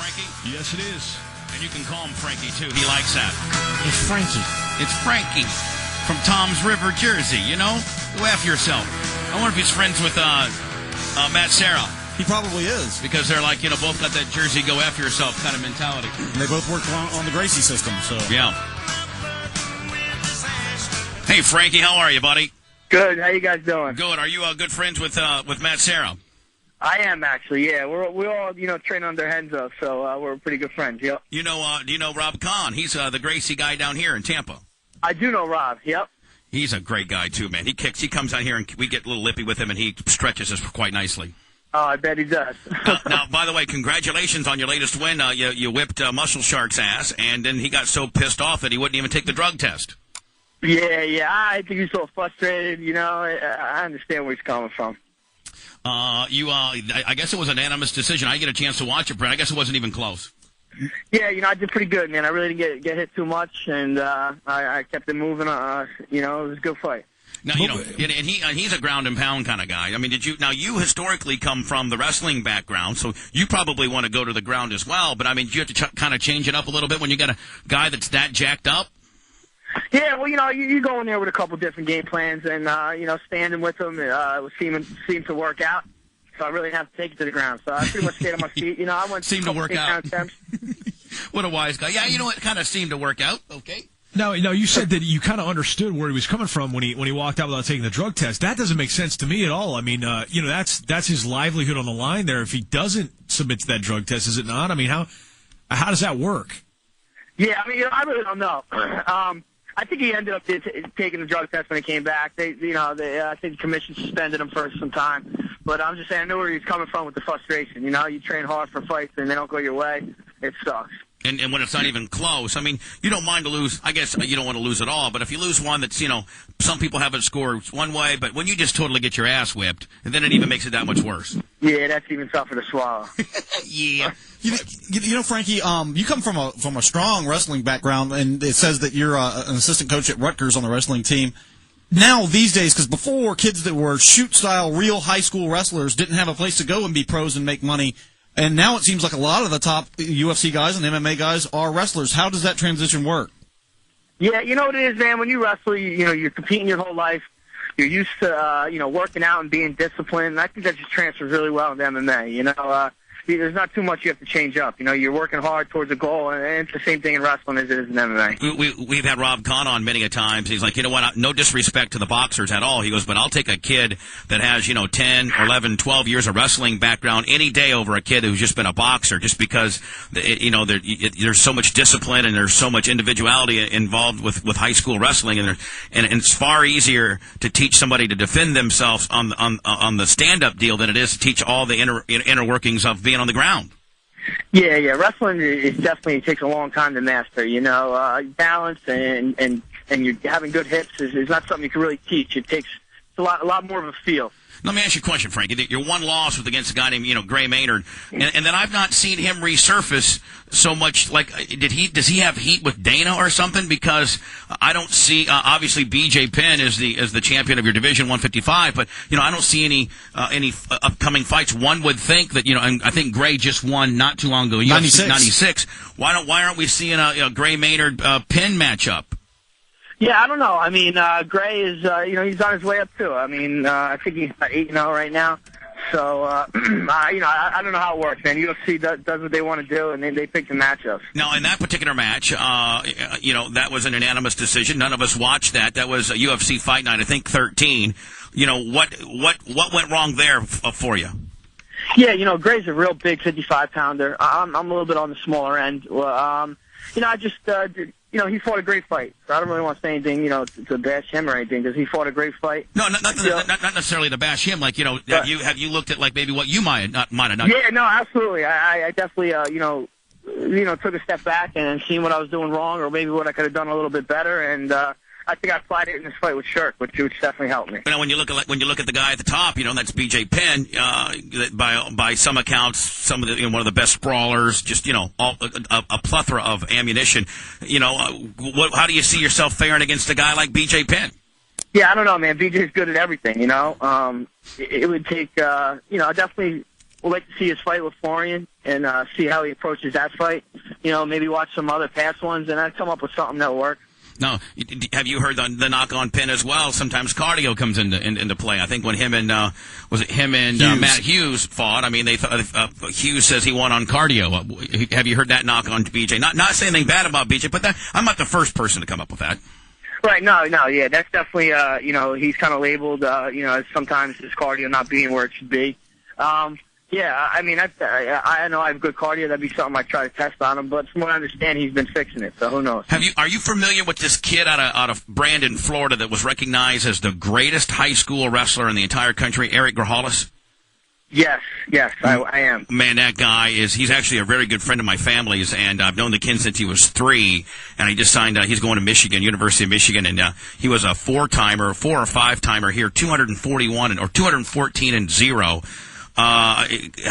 Frankie? Yes, it is. And you can call him Frankie, too. He likes that. It's Frankie. It's Frankie from Tom's River, Jersey, you know? Go after yourself. I wonder if he's friends with Matt Serra. He probably is. Because they're like, both got that Jersey go after yourself kind of mentality. And they both work on the Gracie system, so. Yeah. Hey, Frankie, how are you, buddy? Good. How you guys doing? Good. Are you good friends with Matt Serra? I am actually. Yeah, we all train under Henzo, so we're pretty good friends. Yep. Do you know Rob Kahn? He's the Gracie guy down here in Tampa. I do know Rob. Yep. He's a great guy too, man. He kicks. He comes out here and we get a little lippy with him, and he stretches us quite nicely. Oh, I bet he does. Now, by the way, congratulations on your latest win. You whipped Muscle Shark's ass, and then he got so pissed off that he wouldn't even take the drug test. Yeah. I think he's so frustrated. I understand where he's coming from. I guess it was an unanimous decision. I get a chance to watch it, Brent. I guess it wasn't even close. Yeah, I did pretty good, man. I really didn't get hit too much, and I kept it moving. It was a good fight. Now, and he's a ground and pound kind of guy. I mean, you historically come from the wrestling background, so you probably want to go to the ground as well. But I mean, do you have to kind of change it up a little bit when you got a guy that's that jacked up? Yeah, well, you go in there with a couple different game plans, and standing with him seemed to work out. So I really didn't have to take it to the ground. So I pretty much stayed on my feet. I went seemed to work out. What a wise guy. Yeah, it kind of seemed to work out. Okay. No, you said that you kind of understood where he was coming from when he walked out without taking the drug test. That doesn't make sense to me at all. I mean, that's his livelihood on the line there. If he doesn't submit to that drug test, is it not? I mean, how does that work? Yeah, I mean, I really don't know. I think he ended up taking the drug test when he came back. I think the commission suspended him for some time. But I'm just saying, I know where he's coming from with the frustration. You train hard for fights and they don't go your way. It sucks. And when it's not even close, I mean, you don't mind to lose. I guess you don't want to lose at all. But if you lose one that's, some people have it scored one way, but when you just totally get your ass whipped, and then it even makes it that much worse. Yeah, that's even tougher to swallow. Yeah. Frankie, you come from a strong wrestling background, and it says that you're an assistant coach at Rutgers on the wrestling team. Now, these days, because before, kids that were shoot-style, real high school wrestlers didn't have a place to go and be pros and make money. And now it seems like a lot of the top UFC guys and MMA guys are wrestlers. How does that transition work? Yeah, you know what it is, man? When you wrestle, you're competing your whole life. You're used to, working out and being disciplined. And I think that just transfers really well into MMA. There's not too much you have to change up. You're working hard towards a goal, and it's the same thing in wrestling as it is in MMA. We've had Rob Kahn on many a times. He's like, you know what, no disrespect to the boxers at all. He goes, but I'll take a kid that has, 10, 11, 12 years of wrestling background any day over a kid who's just been a boxer, just because, there's so much discipline and there's so much individuality involved with high school wrestling, and it's far easier to teach somebody to defend themselves on the stand-up deal than it is to teach all the inner workings of being on the ground. Yeah. Wrestling is definitely takes a long time to master. Balance and you're having good hips is not something you can really teach. It takes a lot more of a feel. Let me ask you a question, Frankie. Your one loss was against a guy named, Gray Maynard, and then I've not seen him resurface so much. Like, does he have heat with Dana or something? Because I don't see. Obviously, BJ Penn is the champion of your division, 155. But I don't see any upcoming fights. One would think that and I think Gray just won not too long ago. 96. Why aren't we seeing a Gray Maynard Penn matchup? Yeah, I don't know. I mean, Gray is, he's on his way up, too. I mean, I think he's 8-0 right now. So, I don't know how it works, man. UFC does what they want to do, and they pick the matchups. Now, in that particular match, that was an unanimous decision. None of us watched that. That was a UFC Fight Night, I think 13. What went wrong there for you? Yeah, Gray's a real big 55-pounder. I'm a little bit on the smaller end. I just... he fought a great fight. So I don't really want to say anything, to bash him or anything, because he fought a great fight. No, not necessarily to bash him. Like, have you looked at like maybe what you might have not? Yeah, no, absolutely. I definitely, took a step back and seen what I was doing wrong, or maybe what I could have done a little bit better, and I think I applied it in this fight with Shirk, which definitely helped me. But now, when you look at the guy at the top, that's BJ Penn. By some accounts, one of the best sprawlers. Just a plethora of ammunition. How do you see yourself faring against a guy like BJ Penn? Yeah, I don't know, man. BJ's good at everything. It would take, definitely would like to see his fight with Florian and see how he approaches that fight. Maybe watch some other past ones, and I'd come up with something that'll work. No, have you heard the knock on Penn as well? Sometimes cardio comes into play. I think when him and Matt Hughes fought, I mean, they Hughes says he won on cardio. Have you heard that knock on BJ? Not saying anything bad about BJ, but I'm not the first person to come up with that. Right, no, yeah, that's definitely, he's kind of labeled, as sometimes his cardio not being where it should be. Yeah, I mean, I know I have good cardio. That'd be something I try to test on him. But from what I understand, he's been fixing it. So who knows? Are you familiar with this kid out of Brandon, Florida, that was recognized as the greatest high school wrestler in the entire country, Eric Grajales? Yes, I am. Man, that guy he's actually a very good friend of my family's, and I've known the kid since he was 3, and he just signed, he's going to Michigan, University of Michigan, and he was a 4 or 5-timer here, 241 or 214 and 0.